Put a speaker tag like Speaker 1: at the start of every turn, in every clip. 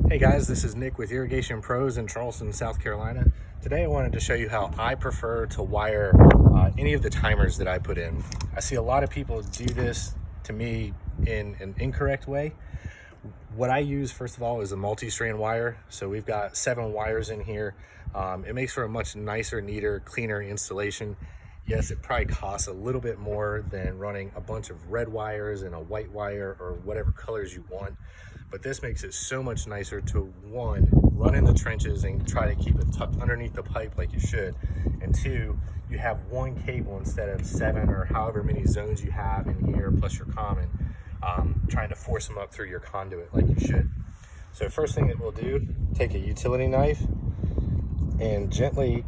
Speaker 1: Hey guys, this is Nick with Irrigation Pros in Charleston, South Carolina. Today I wanted to show you how I prefer to wire any of the timers that I put in. I see a lot of people do this, to me, in an incorrect way. What I use, first of all, is a multi-strand wire. So we've got 7 wires in here. It makes for a much nicer, neater, cleaner installation. Yes, it probably costs a little bit more than running a bunch of red wires and a white wire or whatever colors you want. But this makes it so much nicer to, one, run in the trenches and try to keep it tucked underneath the pipe like you should. And 2, you have one cable instead of 7 or however many zones you have in here, plus your common, trying to force them up through your conduit like you should. So first thing that we'll do, take a utility knife and gently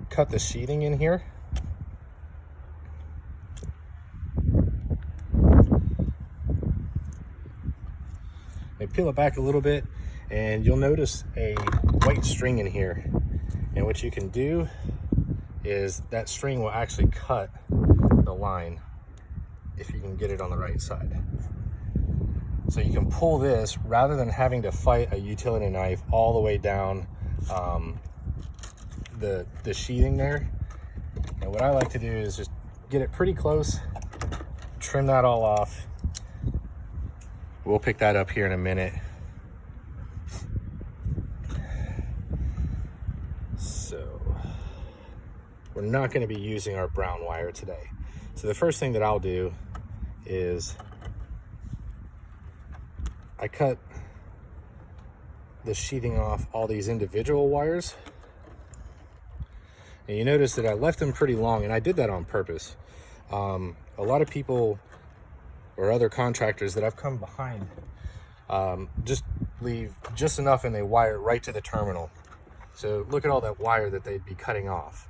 Speaker 1: cut the sheathing in here. And peel it back a little bit, and you'll notice a white string in here. And what you can do is that string will actually cut the line if you can get it on the right side. So you can pull this rather than having to fight a utility knife all the way down the sheathing there. And what I like to do is just get it pretty close, trim that all off. We'll pick that up here in a minute. So we're not going to be using our brown wire today. So the first thing that I'll do is I cut the sheathing off all these individual wires. And you notice that I left them pretty long, and I did that on purpose. A lot of people or other contractors that I've come behind just leave just enough and they wire it right to the terminal. So look at all that wire that they'd be cutting off.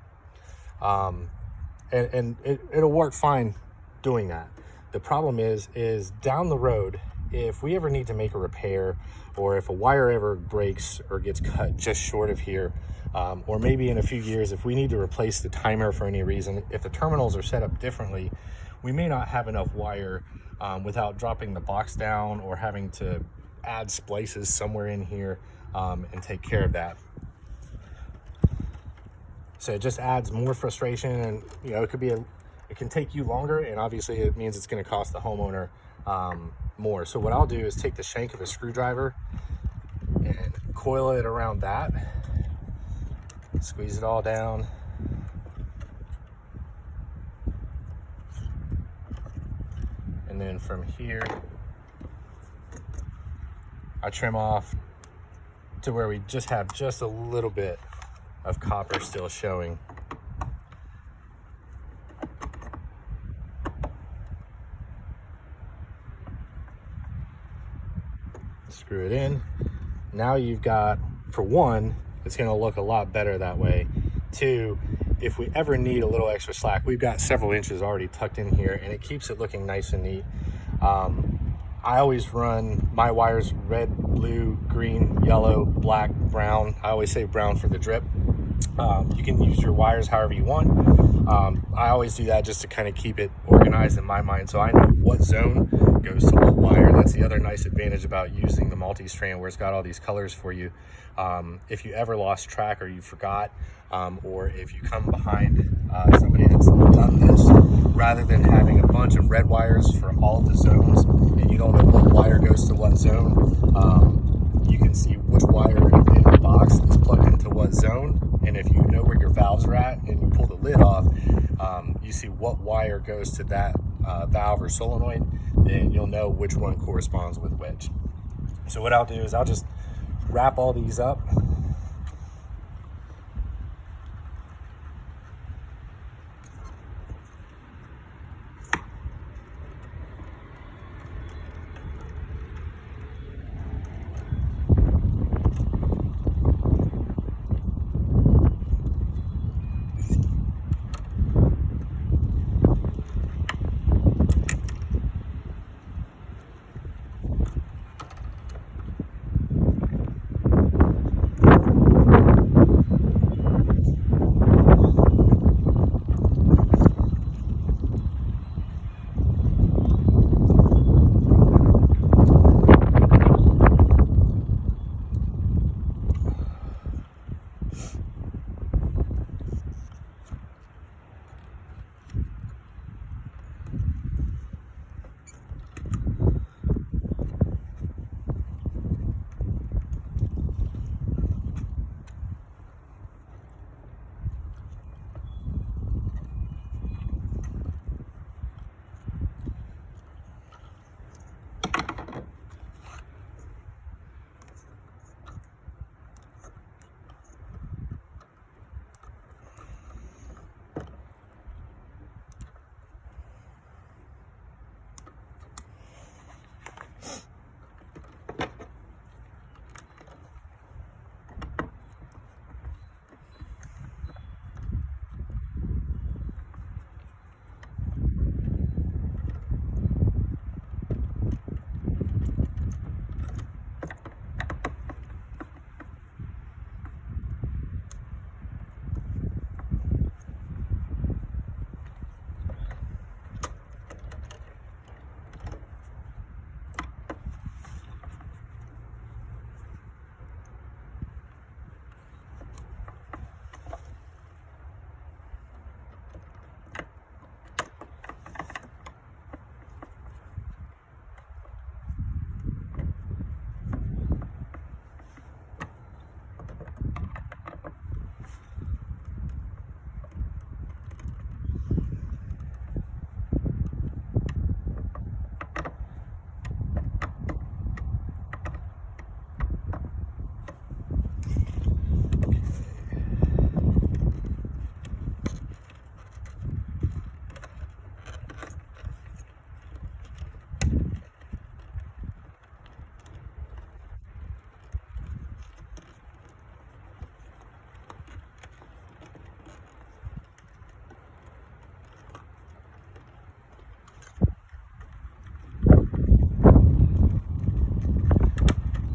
Speaker 1: And it'll work fine doing that. The problem is down the road, if we ever need to make a repair, or if a wire ever breaks or gets cut just short of here, or maybe in a few years, if we need to replace the timer for any reason, if the terminals are set up differently, we may not have enough wire without dropping the box down or having to add splices somewhere in here and take care of that. So it just adds more frustration, and it can take you longer, and obviously it means it's going to cost the homeowner more. So what I'll do is take the shank of a screwdriver and coil it around that, squeeze it all down. And then from here, I trim off to where we just have just a little bit of copper still showing. Screw it in. Now you've got, for one, it's going to look a lot better that way. 2, if we ever need a little extra slack, we've got several inches already tucked in here, and it keeps it looking nice and neat. I always run my wires red, blue, green, yellow, black, brown. I always say brown for the drip. You can use your wires however you want. I always do that just to kind of keep it organized in my mind, so I know what zone goes to what wire. That's the other nice advantage about using the multi-strand, where it's got all these colors for you. If you ever lost track or you forgot, or if you come behind somebody that's done this, rather than having a bunch of red wires for all the zones and you don't know what wire goes to what zone, you can see which wire in the box is plugged into what zone. And if you know where your valves are at and you pull the lid off, you see what wire goes to that valve or solenoid, then you'll know which one corresponds with which. So what I'll do is I'll just wrap all these up.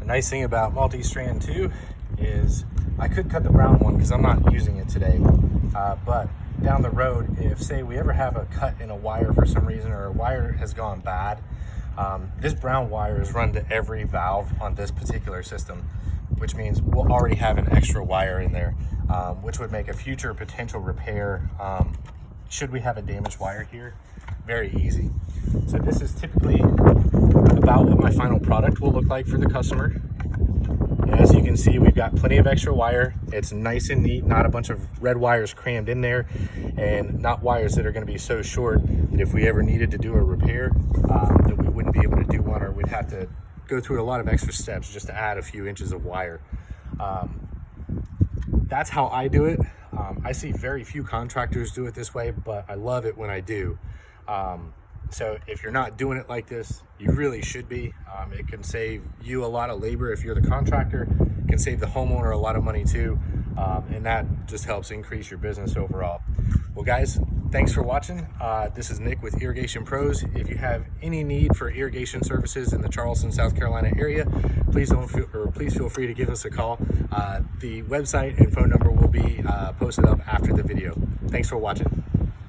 Speaker 1: nice thing about multi-strand too is I could cut the brown one because I'm not using it today, but down the road, if say we ever have a cut in a wire for some reason, or a wire has gone bad, this brown wire is run to every valve on this particular system, which means we'll already have an extra wire in there, which would make a future potential repair, should we have a damaged wire here, very easy. So this is typically about what my final product will look like for the customer. And as you can see, we've got plenty of extra wire. It's nice and neat, not a bunch of red wires crammed in there, and not wires that are going to be so short that if we ever needed to do a repair, that we wouldn't be able to do one, or we'd have to go through a lot of extra steps just to add a few inches of wire. That's how I do it. I see very few contractors do it this way, but I love it when I do. So if you're not doing it like this, you really should be. It can save you a lot of labor if you're the contractor. It can save the homeowner a lot of money too, and that just helps increase your business overall. Well guys, thanks for watching. This is Nick with Irrigation Pros. If you have any need for irrigation services in the Charleston, South Carolina area, please feel free to give us a call. The website and phone number will be posted up after the video. Thanks for watching.